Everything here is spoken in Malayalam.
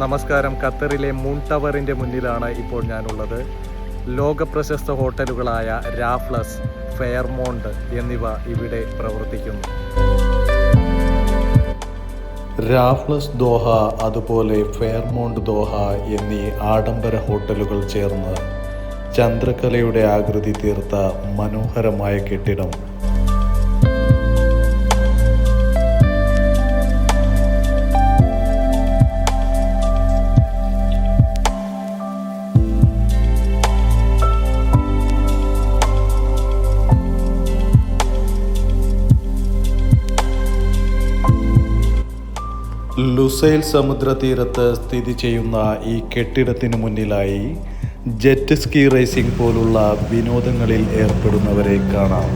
നമസ്കാരം. ഖത്തറിലെ മൂൺ ടവറിൻ്റെ മുന്നിലാണ് ഇപ്പോൾ ഞാനുള്ളത്. ലോകപ്രശസ്ത ഹോട്ടലുകളായ രാഫ്ലസ്, ഫെയർമോണ്ട് എന്നിവ ഇവിടെ പ്രവർത്തിക്കുന്നു. രാഫ്ലസ് ദോഹ അതുപോലെ ഫെയർമോണ്ട് ദോഹ എന്നീ ആഡംബര ഹോട്ടലുകൾ ചേർന്ന് ചന്ദ്രക്കലയുടെ ആകൃതി തീർത്ത മനോഹരമായ കെട്ടിടം ലുസൈൽ സമുദ്രതീരത്ത് സ്ഥിതി ചെയ്യുന്ന ഈ കെട്ടിടത്തിന് മുന്നിലായി ജെറ്റ് സ്കീ റേസിംഗ് പോലുള്ള വിനോദങ്ങളിൽ ഏർപ്പെടുന്നവരെ കാണാം.